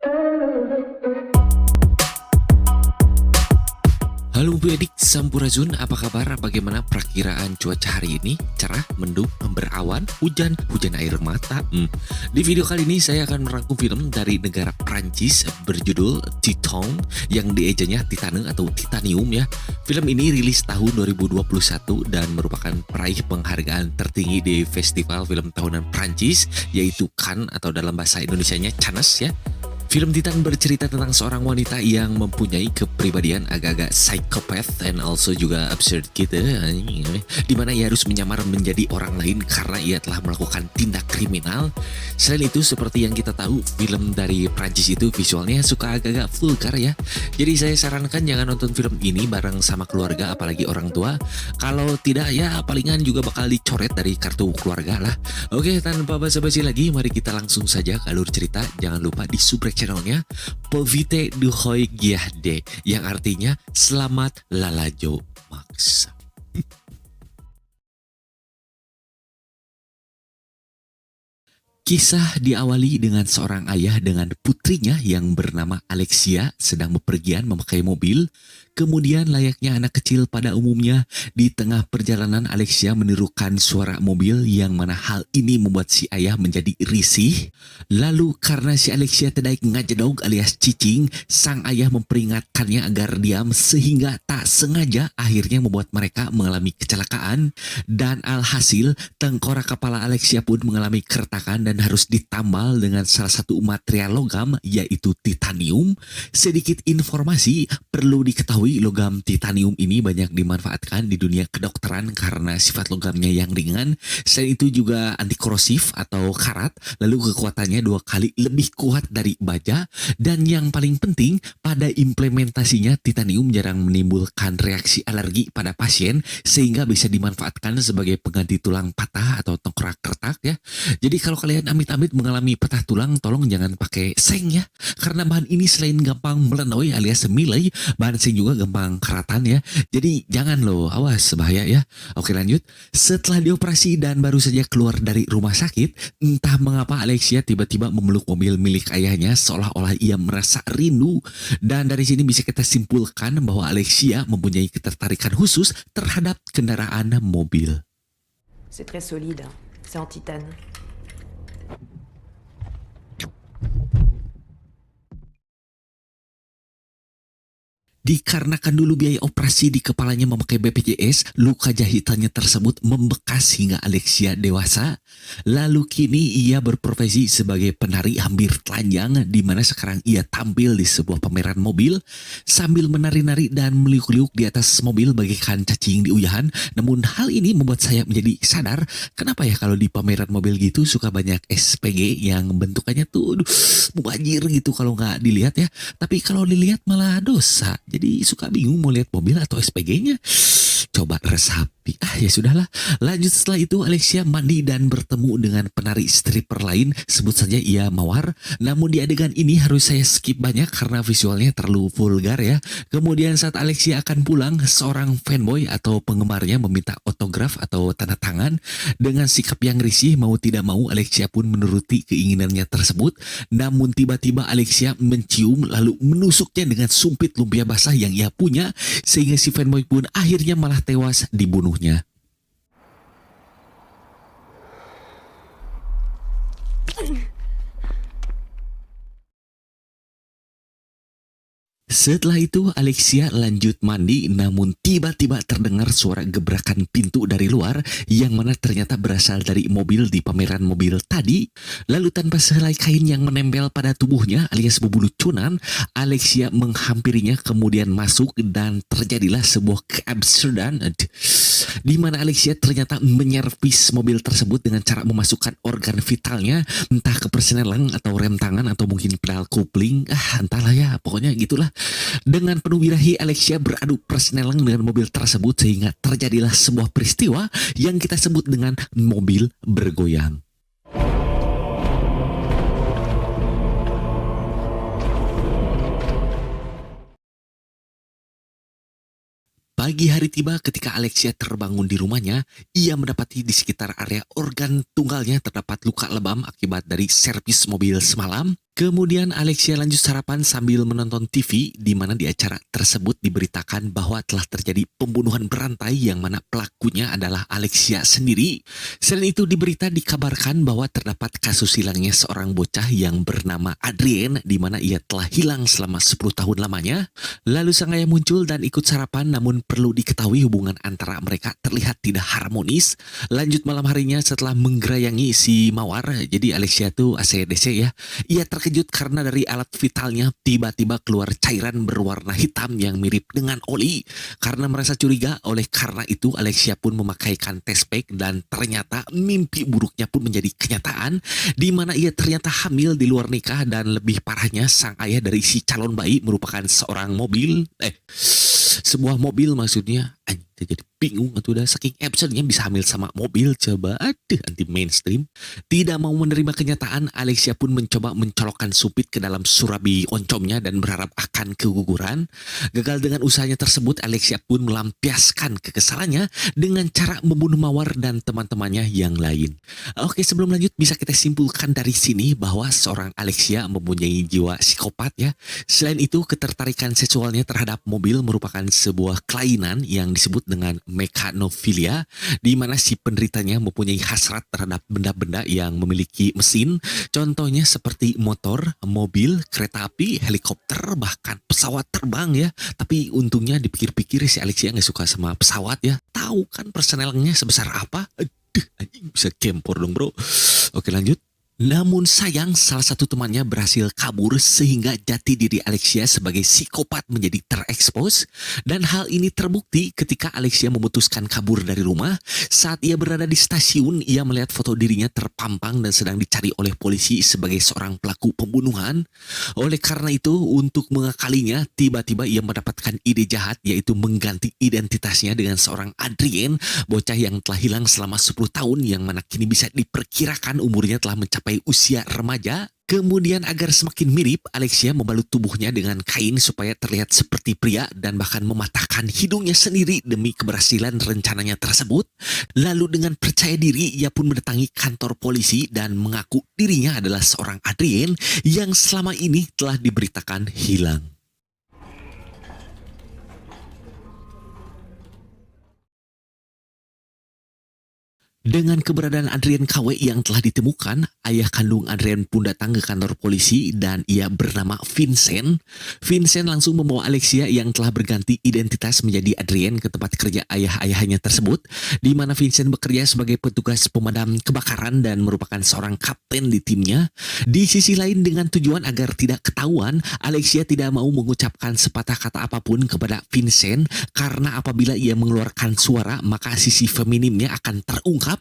Halo Bu Edik Sampurasun, apa kabar? Bagaimana perakiraan cuaca hari ini? Cerah, mendung, berawan, hujan air mata. Di video kali ini saya akan merangkum film dari negara Prancis berjudul Titan yang diejanya Titane atau Titanium ya. Film ini rilis tahun 2021 dan merupakan peraih penghargaan tertinggi di Festival Film Tahunan Prancis yaitu Cannes atau dalam bahasa Indonesianya Cannes ya. Film Titan bercerita tentang seorang wanita yang mempunyai kepribadian agak-agak psychopath and also juga absurd gitu, di mana ia harus menyamar menjadi orang lain karena ia telah melakukan tindak kriminal. Selain itu, seperti yang kita tahu, film dari Prancis itu visualnya suka agak-agak vulgar ya. Jadi saya sarankan jangan nonton film ini bareng sama keluarga, apalagi orang tua. Kalau tidak ya palingan juga bakal dicoret dari kartu keluarga lah. Oke, tanpa basa-basi lagi, mari kita langsung saja ke alur cerita. Jangan lupa di subscribe channelnya Povite du Hoi Giahde yang artinya selamat lalajo Max. Kisah diawali dengan seorang ayah dengan putrinya yang bernama Alexia sedang bepergian memakai mobil. Kemudian layaknya anak kecil pada umumnya, di tengah perjalanan Alexia menirukan suara mobil yang mana hal ini membuat si ayah menjadi risih. Lalu karena si Alexia tidak ngajedog alias cicing, sang ayah memperingatkannya agar diam sehingga tak sengaja akhirnya membuat mereka mengalami kecelakaan. Dan alhasil tengkorak kepala Alexia pun mengalami keretakan dan harus ditambal dengan salah satu material logam yaitu titanium. Sedikit informasi perlu diketahui, logam titanium ini banyak dimanfaatkan di dunia kedokteran karena sifat logamnya yang ringan. Selain itu juga anti korosif atau karat, lalu kekuatannya 2 kali lebih kuat dari baja, dan yang paling penting pada implementasinya titanium jarang menimbulkan reaksi alergi pada pasien sehingga bisa dimanfaatkan sebagai pengganti tulang patah atau tengkorak retak ya. Jadi kalau kalian amit-amit mengalami patah tulang, tolong jangan pakai seng ya, karena bahan ini selain gampang melenoi alias semilai, bahan seng juga gampang keratan ya. Jadi jangan loh, awas bahaya ya. Oke lanjut. Setelah dioperasi dan baru saja keluar dari rumah sakit, entah mengapa Alexia tiba-tiba memeluk mobil milik ayahnya seolah-olah ia merasa rindu. Dan dari sini bisa kita simpulkan bahwa Alexia mempunyai ketertarikan khusus terhadap kendaraan mobil. C'est très solide, c'est en titane. Dikarenakan dulu biaya operasi di kepalanya memakai BPJS, luka jahitannya tersebut membekas hingga Alexia dewasa. Lalu kini ia berprofesi sebagai penari hampir telanjang, di mana sekarang ia tampil di sebuah pameran mobil sambil menari-nari dan meliuk-liuk di atas mobil bagaikan cacing di uyahan. Namun hal ini membuat saya menjadi sadar kenapa ya kalau di pameran mobil gitu suka banyak SPG yang bentukannya tuh mubazir gitu kalau nggak dilihat ya. Tapi kalau dilihat malah dosa. Jadi suka bingung mau lihat mobil atau SPG-nya. Coba resapi. Ya sudahlah. Lanjut setelah itu Alexia mandi dan bertemu dengan penari stripper lain. Sebut saja ia Mawar. Namun di adegan ini harus saya skip banyak karena visualnya terlalu vulgar ya. Kemudian saat Alexia akan pulang, seorang fanboy atau penggemarnya meminta otograf atau tanda tangan. Dengan sikap yang risih, mau tidak mau Alexia pun menuruti keinginannya tersebut. Namun tiba-tiba Alexia mencium lalu menusuknya dengan sumpit lumpia basah yang ia punya, sehingga si fanboy pun akhirnya malah tewas dibunuhnya. Setelah itu Alexia lanjut mandi, namun tiba-tiba terdengar suara gebrakan pintu dari luar yang mana ternyata berasal dari mobil di pameran mobil tadi. Lalu tanpa sehelai kain yang menempel pada tubuhnya alias bumbu lucunan, Alexia menghampirinya kemudian masuk dan terjadilah sebuah keabsurdan di mana Alexia ternyata menyervis mobil tersebut dengan cara memasukkan organ vitalnya, entah ke persenelang atau rem tangan atau mungkin pedal kopling, entahlah ya, pokoknya gitulah. Dengan penuh birahi Alexia beradu persenelang dengan mobil tersebut sehingga terjadilah sebuah peristiwa yang kita sebut dengan mobil bergoyang. Pagi hari tiba ketika Alexia terbangun di rumahnya, ia mendapati di sekitar area organ tunggalnya terdapat luka lebam akibat dari servis mobil semalam. Kemudian Alexia lanjut sarapan sambil menonton TV, di mana di acara tersebut diberitakan bahwa telah terjadi pembunuhan berantai yang mana pelakunya adalah Alexia sendiri. Selain itu di berita dikabarkan bahwa terdapat kasus hilangnya seorang bocah yang bernama Adrien, di mana ia telah hilang selama 10 tahun lamanya. Lalu sang ayah muncul dan ikut sarapan, namun perlu diketahui hubungan antara mereka terlihat tidak harmonis. Lanjut malam harinya setelah menggerayangi si Mawar, jadi Alexia tuh ACDC ya, ia terkejut karena dari alat vitalnya tiba-tiba keluar cairan berwarna hitam yang mirip dengan oli. Karena merasa curiga, oleh karena itu Alexia pun memakaikan test pack dan ternyata mimpi buruknya pun menjadi kenyataan, di mana ia ternyata hamil di luar nikah. Dan lebih parahnya, sang ayah dari si calon bayi merupakan sebuah mobil maksudnya. Jadi bingung atau udah saking absurdnya bisa hamil sama mobil, coba anti mainstream. Tidak mau menerima kenyataan, Alexia pun mencoba mencolokkan supit ke dalam surabi oncomnya dan berharap akan keguguran. Gagal dengan usahanya tersebut, Alexia pun melampiaskan kekesalannya dengan cara membunuh Mawar dan teman-temannya yang lain. Oke, sebelum lanjut bisa kita simpulkan dari sini bahwa seorang Alexia mempunyai jiwa psikopat ya. Selain itu, ketertarikan seksualnya terhadap mobil merupakan sebuah kelainan yang disebut dengan mekanofilia, di mana si penderitanya mempunyai hasrat terhadap benda-benda yang memiliki mesin, contohnya seperti motor, mobil, kereta api, helikopter, bahkan pesawat terbang ya. Tapi untungnya dipikir-pikir si Alexia nggak suka sama pesawat ya. Tahu kan personelnya sebesar apa? Aduh, anjing bisa gempor dong bro. Oke lanjut. Namun sayang, salah satu temannya berhasil kabur sehingga jati diri Alexia sebagai psikopat menjadi terekspos. Dan hal ini terbukti ketika Alexia memutuskan kabur dari rumah. Saat ia berada di stasiun, ia melihat foto dirinya terpampang dan sedang dicari oleh polisi sebagai seorang pelaku pembunuhan. Oleh karena itu, untuk mengakalinya, tiba-tiba ia mendapatkan ide jahat, yaitu mengganti identitasnya dengan seorang Adrien, bocah yang telah hilang selama 10 tahun yang mana kini bisa diperkirakan umurnya telah mencapai usia remaja. Kemudian agar semakin mirip, Alexia membalut tubuhnya dengan kain supaya terlihat seperti pria dan bahkan mematahkan hidungnya sendiri demi keberhasilan rencananya tersebut. Lalu dengan percaya diri, ia pun mendatangi kantor polisi dan mengaku dirinya adalah seorang Adrien yang selama ini telah diberitakan hilang. Dengan keberadaan Adrien KW yang telah ditemukan, ayah kandung Adrien pun datang ke kantor polisi dan ia bernama Vincent. Vincent langsung membawa Alexia yang telah berganti identitas menjadi Adrien ke tempat kerja ayah-ayahnya tersebut, di mana Vincent bekerja sebagai petugas pemadam kebakaran dan merupakan seorang kapten di timnya. Di sisi lain, dengan tujuan agar tidak ketahuan, Alexia tidak mau mengucapkan sepatah kata apapun kepada Vincent karena apabila ia mengeluarkan suara maka sisi feminimnya akan terungkap.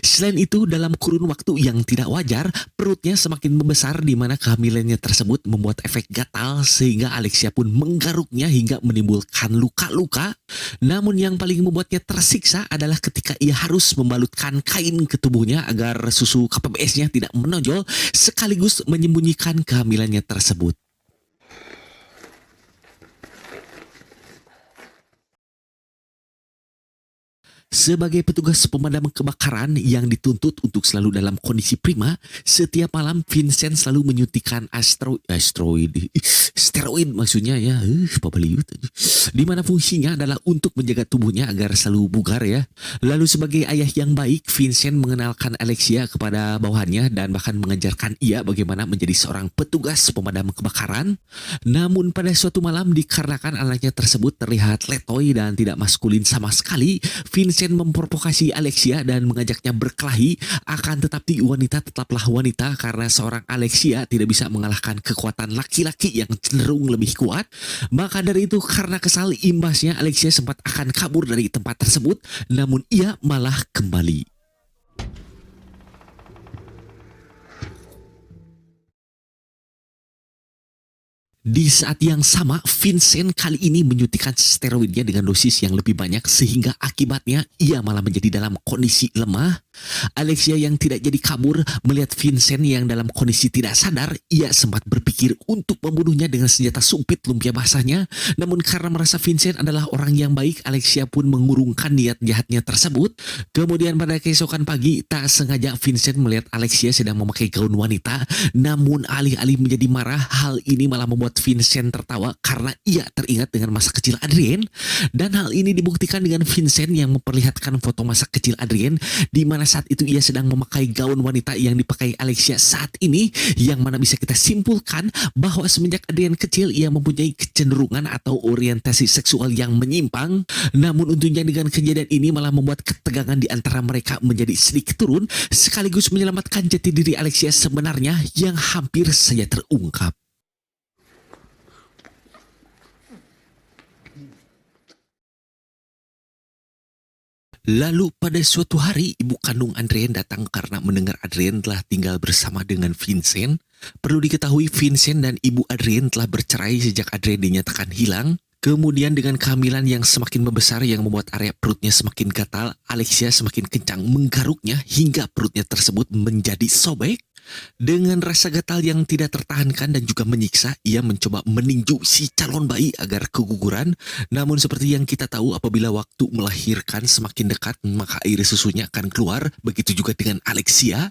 Selain itu, dalam kurun waktu yang tidak wajar, perutnya semakin membesar di mana kehamilannya tersebut membuat efek gatal sehingga Alexia pun menggaruknya hingga menimbulkan luka-luka. Namun yang paling membuatnya tersiksa adalah ketika ia harus membalutkan kain ke tubuhnya agar susu KPBS-nya tidak menonjol sekaligus menyembunyikan kehamilannya tersebut. Sebagai petugas pemadam kebakaran yang dituntut untuk selalu dalam kondisi prima, setiap malam Vincent selalu menyuntikkan steroid maksudnya ya, di mana fungsinya adalah untuk menjaga tubuhnya agar selalu bugar ya. Lalu sebagai ayah yang baik, Vincent mengenalkan Alexia kepada bawahannya dan bahkan mengajarkan ia bagaimana menjadi seorang petugas pemadam kebakaran. Namun pada suatu malam, dikarenakan anaknya tersebut terlihat letoy dan tidak maskulin sama sekali, Vincent memprovokasi Alexia dan mengajaknya berkelahi. Akan tetapi wanita tetaplah wanita karena seorang Alexia tidak bisa mengalahkan kekuatan laki-laki yang cenderung lebih kuat. Maka dari itu, karena kesal imbasnya, Alexia sempat akan kabur dari tempat tersebut, namun ia malah kembali. Di saat yang sama, Vincent kali ini menyuntikkan steroidnya dengan dosis yang lebih banyak sehingga akibatnya ia malah menjadi dalam kondisi lemah. Alexia yang tidak jadi kabur melihat Vincent yang dalam kondisi tidak sadar, ia sempat berpikir untuk membunuhnya dengan senjata sumpit lumpia basahnya. Namun karena merasa Vincent adalah orang yang baik, Alexia pun mengurungkan niat jahatnya tersebut. Kemudian pada keesokan pagi, tak sengaja Vincent melihat Alexia sedang memakai gaun wanita. Namun alih-alih menjadi marah, hal ini malah membuat Vincent tertawa karena ia teringat dengan masa kecil Adrien. Dan hal ini dibuktikan dengan Vincent yang memperlihatkan foto masa kecil Adrien, di mana saat itu ia sedang memakai gaun wanita yang dipakai Alexia saat ini, yang mana bisa kita simpulkan bahwa semenjak Adrien kecil ia mempunyai kecenderungan atau orientasi seksual yang menyimpang. Namun untungnya dengan kejadian ini malah membuat ketegangan di antara mereka menjadi sedikit turun, sekaligus menyelamatkan jati diri Alexia sebenarnya yang hampir saja terungkap. Lalu pada suatu hari, ibu kandung Adrien datang karena mendengar Adrien telah tinggal bersama dengan Vincent. Perlu diketahui Vincent dan ibu Adrien telah bercerai sejak Adrien dinyatakan hilang. Kemudian dengan kehamilan yang semakin membesar yang membuat area perutnya semakin gatal, Alexia semakin kencang menggaruknya hingga perutnya tersebut menjadi sobek. Dengan rasa gatal yang tidak tertahankan dan juga menyiksa, ia mencoba meninju si calon bayi agar keguguran. Namun seperti yang kita tahu, apabila waktu melahirkan semakin dekat, maka air susunya akan keluar. Begitu juga dengan Alexia.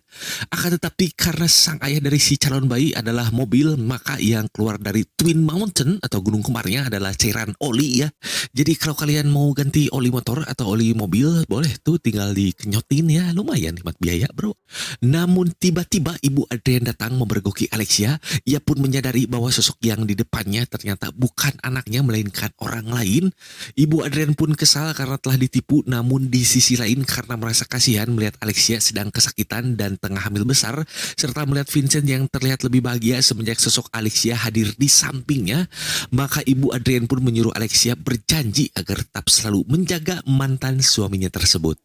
Akan tetapi karena sang ayah dari si calon bayi adalah mobil, maka yang keluar dari Twin Mountain atau gunung kemarnya adalah cairan oli ya. Jadi kalau kalian mau ganti oli motor atau oli mobil, boleh tuh tinggal dikenyotin ya. Lumayan hemat biaya bro. Namun tiba-tiba ibu Adrien datang memergoki Alexia. Ia pun menyadari bahwa sosok yang di depannya ternyata bukan anaknya melainkan orang lain. Ibu Adrien pun kesal karena telah ditipu, namun di sisi lain karena merasa kasihan melihat Alexia sedang kesakitan dan tengah hamil besar, serta melihat Vincent yang terlihat lebih bahagia semenjak sosok Alexia hadir di sampingnya, maka ibu Adrien pun menyuruh Alexia berjanji agar tetap selalu menjaga mantan suaminya tersebut.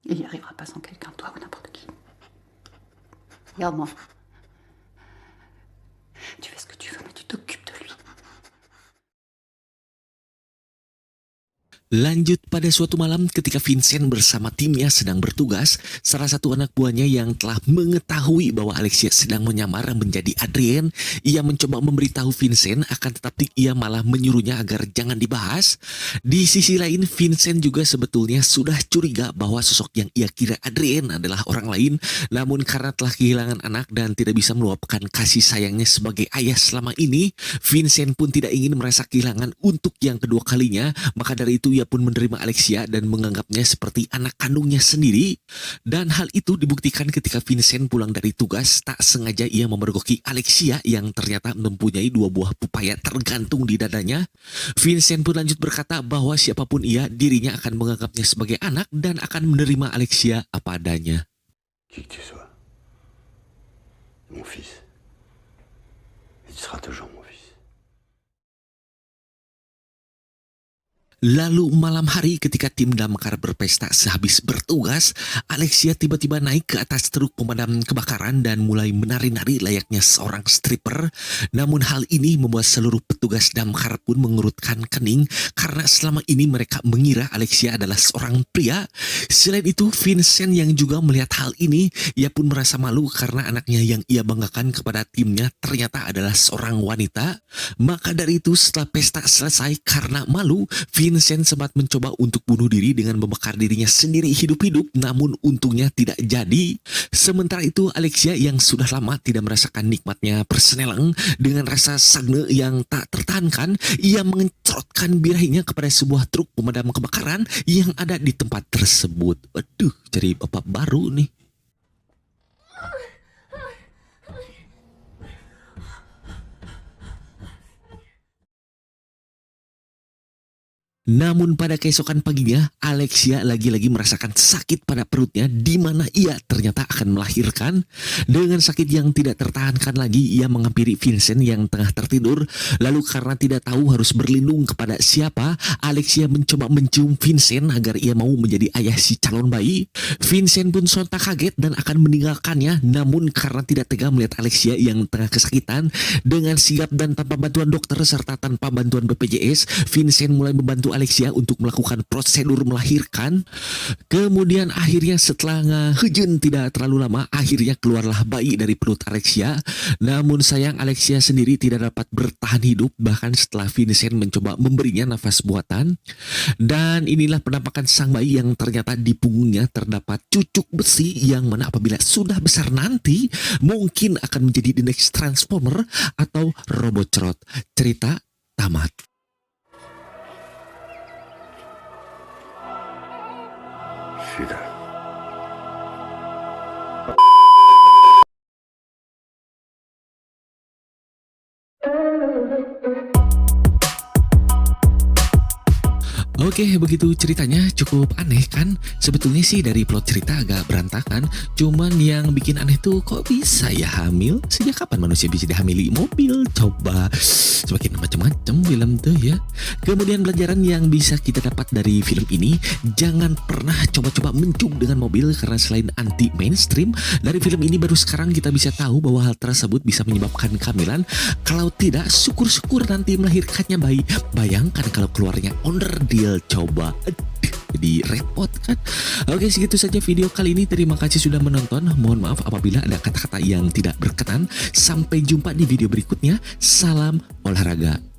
Il n'y arrivera pas sans quelqu'un, toi ou n'importe qui. Regarde-moi. Tu fais ce que tu veux, mais tu t'occupes de lui. Lanjut pada suatu malam ketika Vincent bersama timnya sedang bertugas, salah satu anak buahnya yang telah mengetahui bahwa Alexia sedang menyamar menjadi Adrien, ia mencoba memberitahu Vincent, akan tetapi ia malah menyuruhnya agar jangan dibahas. Di sisi lain, Vincent juga sebetulnya sudah curiga bahwa sosok yang ia kira Adrien adalah orang lain, namun karena telah kehilangan anak dan tidak bisa meluapkan kasih sayangnya sebagai ayah selama ini, Vincent pun tidak ingin merasa kehilangan untuk yang kedua kalinya, maka dari itu ia pun menerima Alexia dan menganggapnya seperti anak kandungnya sendiri. Dan hal itu dibuktikan ketika Vincent pulang dari tugas, tak sengaja ia memergoki Alexia yang ternyata mempunyai 2 buah pepaya tergantung di dadanya. Vincent pun lanjut berkata bahwa siapapun ia, dirinya akan menganggapnya sebagai anak dan akan menerima Alexia apa adanya. Qui que tu sois, mon fils, et tu seras toujours mon fils. Lalu malam hari ketika tim damkar berpesta sehabis bertugas, Alexia tiba-tiba naik ke atas truk pemadam kebakaran dan mulai menari-nari layaknya seorang stripper. Namun hal ini membuat seluruh petugas damkar pun mengerutkan kening karena selama ini mereka mengira Alexia adalah seorang pria. Selain itu, Vincent yang juga melihat hal ini, ia pun merasa malu karena anaknya yang ia banggakan kepada timnya ternyata adalah seorang wanita. Maka dari itu setelah pesta selesai karena malu, Vincent sempat mencoba untuk bunuh diri dengan membakar dirinya sendiri hidup-hidup, namun untungnya tidak jadi. Sementara itu Alexia yang sudah lama tidak merasakan nikmatnya persenelang, dengan rasa sagne yang tak tertahankan, ia mengencrotkan birahinya kepada sebuah truk pemadam kebakaran yang ada di tempat tersebut. Waduh, cari bapak baru nih. Namun pada keesokan paginya, Alexia lagi-lagi merasakan sakit pada perutnya di mana ia ternyata akan melahirkan. Dengan sakit yang tidak tertahankan lagi, ia menghampiri Vincent yang tengah tertidur. Lalu karena tidak tahu harus berlindung kepada siapa, Alexia mencoba mencium Vincent agar ia mau menjadi ayah si calon bayi. Vincent pun sontak kaget dan akan meninggalkannya. Namun karena tidak tega melihat Alexia yang tengah kesakitan, dengan sigap dan tanpa bantuan dokter serta tanpa bantuan BPJS, Vincent mulai membantu Alexia untuk melakukan prosedur melahirkan. Kemudian akhirnya setelah ngehujun tidak terlalu lama, akhirnya keluarlah bayi dari perut Alexia. Namun sayang Alexia sendiri tidak dapat bertahan hidup bahkan setelah Vincent mencoba memberinya nafas buatan. Dan inilah penampakan sang bayi yang ternyata di punggungnya terdapat cucuk besi yang mana apabila sudah besar nanti mungkin akan menjadi the next Transformer atau Robotcrot. Cerita tamat. Sudah. Oke, begitu ceritanya cukup aneh kan? Sebetulnya sih dari plot cerita agak berantakan. Cuman yang bikin aneh tuh kok bisa ya hamil? Sejak kapan manusia bisa dihamili mobil? Coba semakin macam-macam film tuh ya. Kemudian pelajaran yang bisa kita dapat dari film ini, jangan pernah coba-coba mencium dengan mobil karena selain anti mainstream, dari film ini baru sekarang kita bisa tahu bahwa hal tersebut bisa menyebabkan kehamilan. Kalau tidak, syukur-syukur nanti melahirkannya bayi. Bayangkan kalau keluarnya onderdil, coba. Jadi repot kan. Oke, segitu saja video kali ini. Terima kasih sudah menonton. Mohon maaf apabila ada kata-kata yang tidak berkenan. Sampai jumpa di video berikutnya. Salam olahraga.